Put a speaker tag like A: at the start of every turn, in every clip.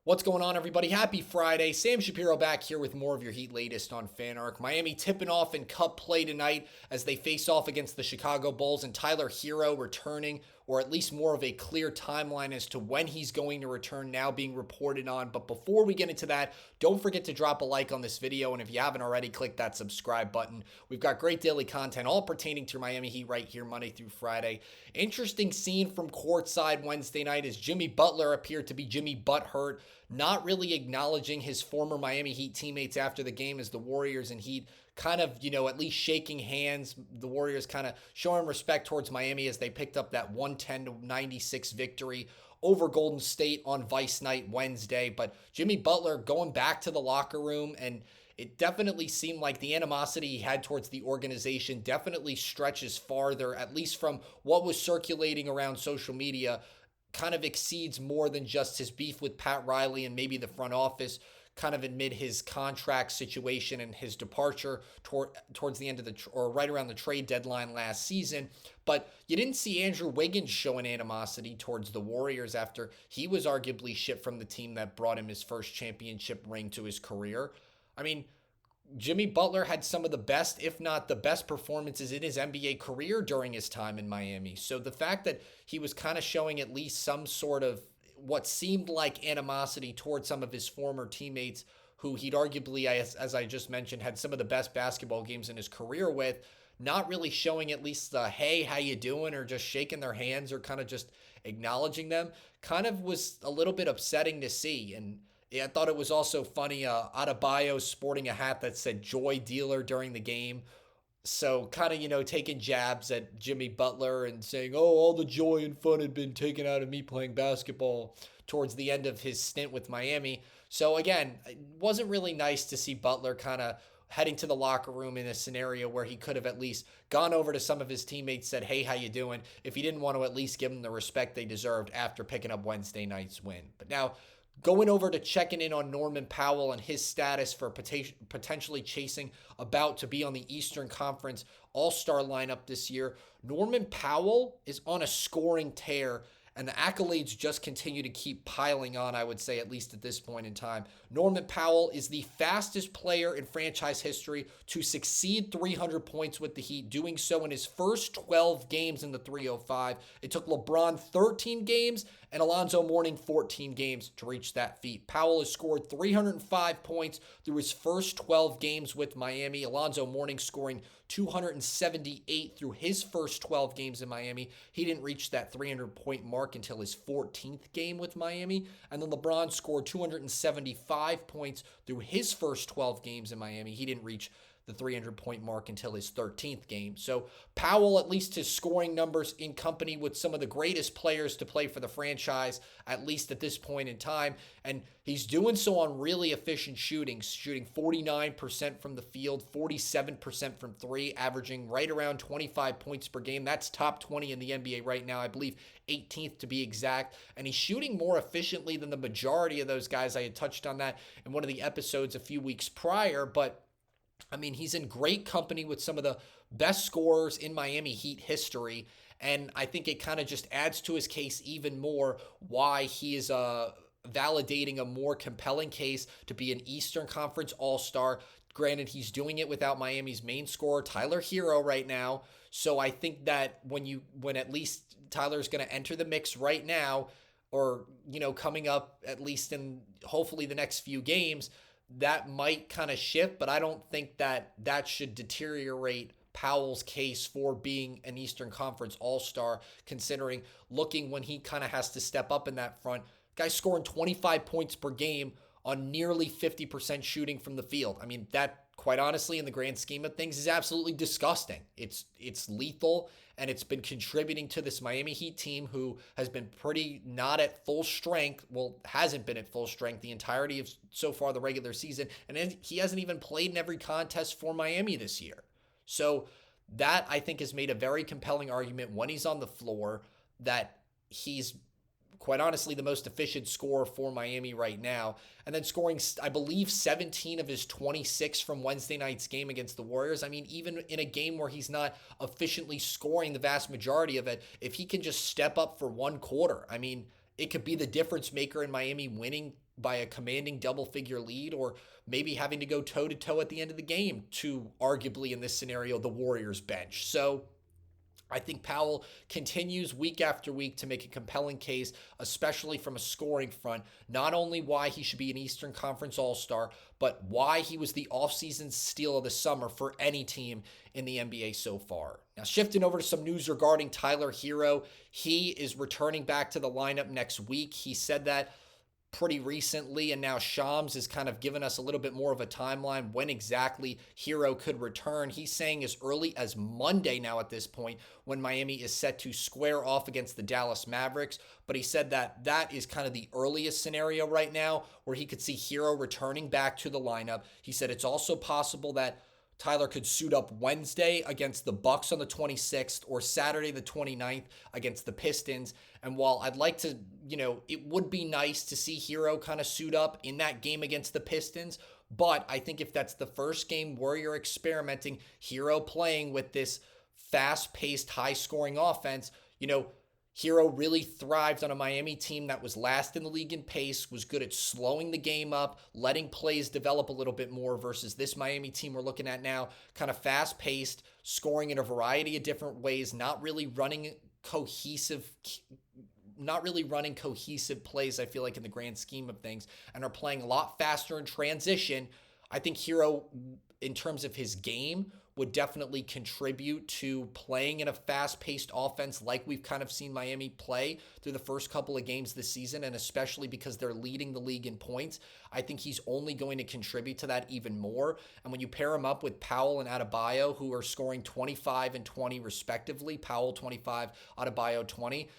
A: What's going on, everybody? Happy Friday. Sam Shapiro back here with more of your Heat latest on FanArc. Miami tipping off in Cup play tonight as they face off against the Chicago Bulls, and Tyler Herro returning, or at least more of a clear timeline as to when he's going to return now being reported on. But before we get into that, don't forget to drop a like on this video, and if you haven't already, click that subscribe button. We've got great daily content all pertaining to Miami Heat right here Monday through Friday. Interesting scene from courtside Wednesday night as Jimmy Butler appeared to be Jimmy Butthurt, not really acknowledging his former Miami Heat teammates after the game as the Warriors and Heat kind of, at least shaking hands. The Warriors kind of showing respect towards Miami as they picked up that 110-96 victory over Golden State on Vice Night Wednesday. But Jimmy Butler going back to the locker room, and it definitely seemed like the animosity he had towards the organization definitely stretches farther, at least from what was circulating around social media, kind of exceeds more than just his beef with Pat Riley and maybe the front office kind of amid his contract situation and his departure towards the end of or right around the trade deadline last season. But you didn't see Andrew Wiggins showing animosity towards the Warriors after he was arguably shipped from the team that brought him his first championship ring to his career. I mean, Jimmy Butler had some of the best, if not the best performances in his NBA career during his time in Miami. So the fact that he was kind of showing at least some sort of what seemed like animosity towards some of his former teammates who he'd arguably, as I just mentioned, had some of the best basketball games in his career with, not really showing at least the, hey, how you doing, or just shaking their hands or kind of just acknowledging them, kind of was a little bit upsetting to see. And yeah, I thought it was also funny, Adebayo sporting a hat that said Joy Dealer during the game. So kind of, taking jabs at Jimmy Butler and saying, oh, all the joy and fun had been taken out of me playing basketball towards the end of his stint with Miami. So again, it wasn't really nice to see Butler kind of heading to the locker room in a scenario where he could have at least gone over to some of his teammates, said, hey, how you doing? If he didn't want to at least give them the respect they deserved after picking up Wednesday night's win. But now, going over to checking in on Norman Powell and his status for potentially chasing about to be on the Eastern Conference All-Star lineup this year. Norman Powell is on a scoring tear, and the accolades just continue to keep piling on, I would say, at least at this point in time. Norman Powell is the fastest player in franchise history to succeed 300 points with the Heat, doing so in his first 12 games in the 305. It took LeBron 13 games and Alonzo Mourning 14 games to reach that feat. Powell has scored 305 points through his first 12 games with Miami. Alonzo Mourning scoring 278 through his first 12 games in Miami. He didn't reach that 300-point mark until his 14th game with Miami. And then LeBron scored 275 points through his first 12 games in Miami. He didn't reach the 300-point mark until his 13th game. So Powell, at least his scoring numbers in company with some of the greatest players to play for the franchise, at least at this point in time. And he's doing so on really efficient shooting 49% from the field, 47% from three, averaging right around 25 points per game. That's top 20 in the NBA right now, I believe 18th to be exact. And he's shooting more efficiently than the majority of those guys. I had touched on that in one of the episodes a few weeks prior, but I mean, he's in great company with some of the best scorers in Miami Heat history, and I think it kind of just adds to his case even more why he is validating a more compelling case to be an Eastern Conference All-Star. Granted, he's doing it without Miami's main scorer, Tyler Herro, right now. So I think that when at least Tyler's going to enter the mix right now, or, coming up at least in hopefully the next few games, that might kind of shift, but I don't think that should deteriorate Powell's case for being an Eastern Conference All-Star, considering looking when he kind of has to step up in that front. Guy's scoring 25 points per game on nearly 50% shooting from the field. I mean, that, quite honestly, in the grand scheme of things, is absolutely disgusting. It's lethal, and it's been contributing to this Miami Heat team who has been pretty not at full strength. Well, hasn't been at full strength the entirety of so far the regular season, and he hasn't even played in every contest for Miami this year. So that, I think, has made a very compelling argument when he's on the floor that he's quite honestly the most efficient scorer for Miami right now. And then scoring, I believe, 17 of his 26 from Wednesday night's game against the Warriors. I mean, even in a game where he's not efficiently scoring the vast majority of it, if he can just step up for one quarter, I mean, it could be the difference maker in Miami winning by a commanding double-figure lead, or maybe having to go toe-to-toe at the end of the game to arguably, in this scenario, the Warriors bench. So I think Powell continues week after week to make a compelling case, especially from a scoring front, not only why he should be an Eastern Conference All-Star, but why he was the offseason steal of the summer for any team in the NBA so far. Now, shifting over to some news regarding Tyler Herro, he is returning back to the lineup next week. He said that pretty recently, and now Shams has kind of given us a little bit more of a timeline when exactly Herro could return. He's saying as early as Monday now at this point, when Miami is set to square off against the Dallas Mavericks. But he said that that is kind of the earliest scenario right now where he could see Herro returning back to the lineup. He said it's also possible that Tyler could suit up Wednesday against the Bucks on the 26th or Saturday the 29th against the Pistons. And while I'd like to, it would be nice to see Herro kind of suit up in that game against the Pistons. But I think if that's the first game where you're experimenting, Herro playing with this fast-paced, high-scoring offense, Herro really thrived on a Miami team that was last in the league in pace, was good at slowing the game up, letting plays develop a little bit more versus this Miami team we're looking at now, kind of fast-paced, scoring in a variety of different ways, not really running cohesive plays, I feel like, in the grand scheme of things, and are playing a lot faster in transition. I think Herro, in terms of his game, would definitely contribute to playing in a fast-paced offense like we've kind of seen Miami play through the first couple of games this season, and especially because they're leading the league in points. I think he's only going to contribute to that even more. And when you pair him up with Powell and Adebayo, who are scoring 25 and 20 respectively, Powell 25, Adebayo 20,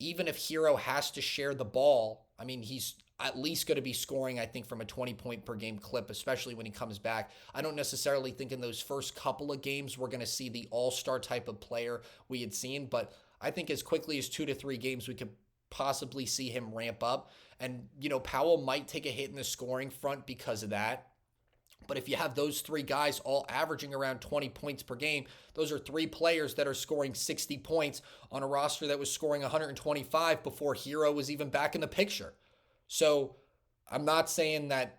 A: even if Herro has to share the ball, he's at least going to be scoring, I think, from a 20-point per game clip, especially when he comes back. I don't necessarily think in those first couple of games we're going to see the all-star type of player we had seen, but I think as quickly as 2 to 3 games we could possibly see him ramp up. And, Powell might take a hit in the scoring front because of that. But if you have those 3 guys all averaging around 20 points per game, those are 3 players that are scoring 60 points on a roster that was scoring 125 before Herro was even back in the picture. So I'm not saying that,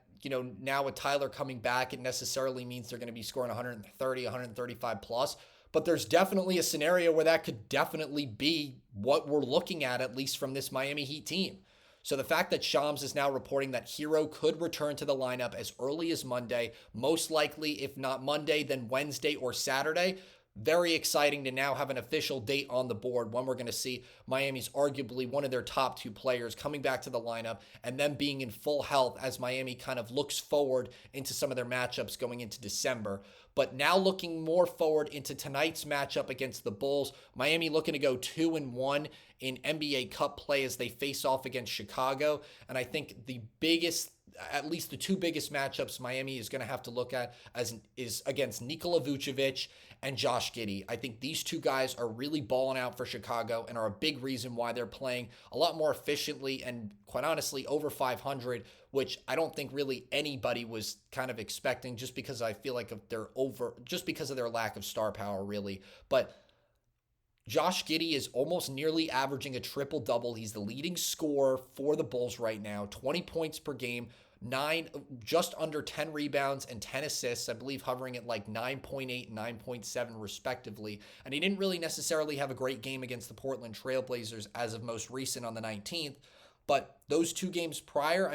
A: now with Tyler coming back, it necessarily means they're going to be scoring 130, 135 plus. But there's definitely a scenario where that could definitely be what we're looking at least from this Miami Heat team. So the fact that Shams is now reporting that Herro could return to the lineup as early as Monday, most likely, if not Monday, then Wednesday or Saturday, very exciting to now have an official date on the board when we're going to see Miami's arguably one of their top 2 players coming back to the lineup and them being in full health as Miami kind of looks forward into some of their matchups going into December. But now looking more forward into tonight's matchup against the Bulls, Miami looking to go 2-1 in NBA Cup play as they face off against Chicago. And I think at least the 2 biggest matchups Miami is going to have to look at is against Nikola Vucevic and Josh Giddey. I think these 2 guys are really balling out for Chicago and are a big reason why they're playing a lot more efficiently and, quite honestly, over 500, which I don't think really anybody was kind of expecting, just because I feel like just because of their lack of star power, really. But Josh Giddey is almost nearly averaging a triple-double. He's the leading scorer for the Bulls right now, 20 points per game, just under 10 rebounds and 10 assists, I believe hovering at like 9.8 and 9.7 respectively. And he didn't really necessarily have a great game against the Portland Trailblazers as of most recent on the 19th. But those 2 games prior,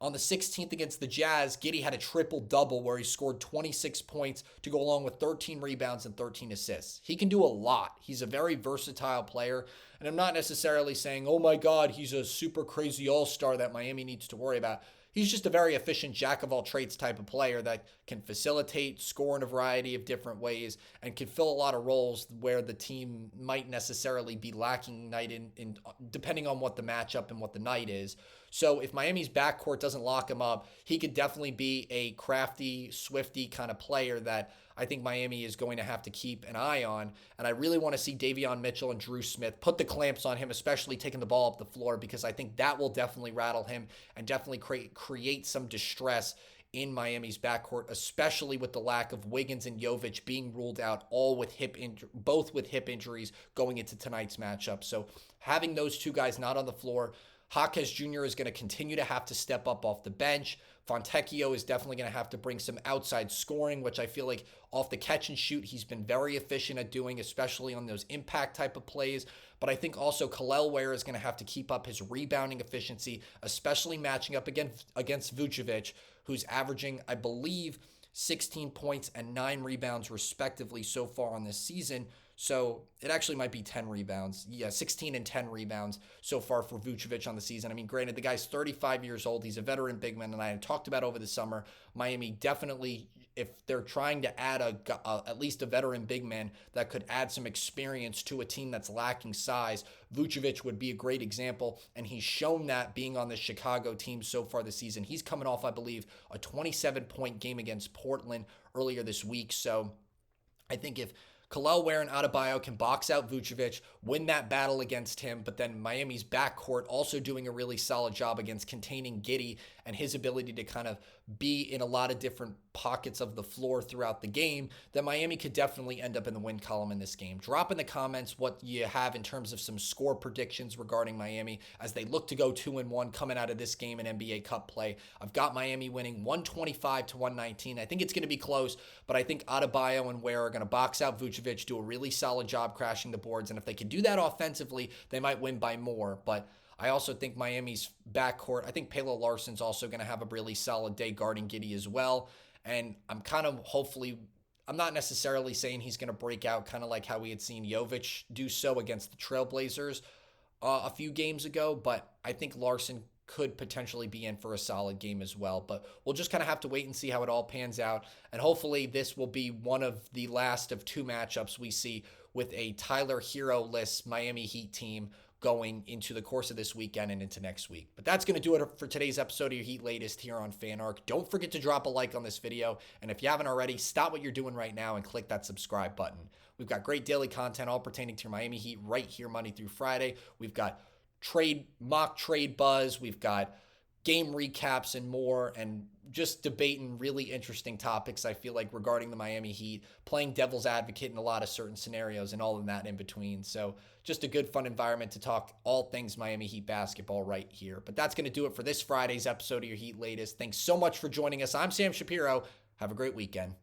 A: on the 16th against the Jazz, Giddey had a triple-double where he scored 26 points to go along with 13 rebounds and 13 assists. He can do a lot. He's a very versatile player. And I'm not necessarily saying, oh my God, he's a super crazy all-star that Miami needs to worry about. He's just a very efficient jack-of-all-trades type of player that can facilitate, score in a variety of different ways, and can fill a lot of roles where the team might necessarily be lacking night in depending on what the matchup and what the night is. So if Miami's backcourt doesn't lock him up, he could definitely be a crafty, swifty kind of player that I think Miami is going to have to keep an eye on. And I really want to see Davion Mitchell and Drew Smith put the clamps on him, especially taking the ball up the floor, because I think that will definitely rattle him and definitely create some distress in Miami's backcourt, especially with the lack of Wiggins and Jovic being ruled out, both with hip injuries going into tonight's matchup. So having those 2 guys not on the floor, Jaquez Jr. is going to continue to have to step up off the bench. Fontecchio is definitely going to have to bring some outside scoring, which I feel like off the catch and shoot, he's been very efficient at doing, especially on those impact type of plays. But I think also Kel'el Ware is going to have to keep up his rebounding efficiency, especially matching up against Vucevic, who's averaging, I believe, 16 points and 9 rebounds respectively so far on this season. So it actually might be 10 rebounds. Yeah, 16 and 10 rebounds so far for Vucevic on the season. I mean, granted, the guy's 35 years old. He's a veteran big man, and I had talked about over the summer, Miami definitely, if they're trying to add at least a veteran big man that could add some experience to a team that's lacking size, Vucevic would be a great example, and he's shown that being on the Chicago team so far this season. He's coming off, I believe, a 27-point game against Portland earlier this week. So I think if Kel'el Ware and Adebayo can box out Vucevic, win that battle against him, but then Miami's backcourt also doing a really solid job against containing Giddey and his ability to kind of be in a lot of different pockets of the floor throughout the game, then Miami could definitely end up in the win column in this game. Drop in the comments what you have in terms of some score predictions regarding Miami as they look to go 2-1 coming out of this game in NBA Cup play. I've got Miami winning 125-119. I think it's going to be close, but I think Adebayo and Ware are going to box out Vucevic, do a really solid job crashing the boards, and if they can do that offensively, they might win by more. But I also think Miami's backcourt, I think Palo Larson's also going to have a really solid day guarding Giddey as well. And I'm not necessarily saying he's going to break out kind of like how we had seen Jovic do so against the Trailblazers a few games ago, but I think Larson could potentially be in for a solid game as well. But we'll just kind of have to wait and see how it all pans out. And hopefully this will be one of the last of 2 matchups we see with a Tyler Herro-less Miami Heat team going into the course of this weekend and into next week. But that's going to do it for today's episode of your Heat Latest here on FanArc. Don't forget to drop a like on this video. And if you haven't already, stop what you're doing right now and click that subscribe button. We've got great daily content all pertaining to your Miami Heat right here Monday through Friday. We've got mock trade buzz. We've got game recaps and more, and just debating really interesting topics, I feel like, regarding the Miami Heat, playing devil's advocate in a lot of certain scenarios and all of that in between. So just a good, fun environment to talk all things Miami Heat basketball right here. But that's going to do it for this Friday's episode of your Heat Latest. Thanks so much for joining us. I'm Sam Shapiro. Have a great weekend.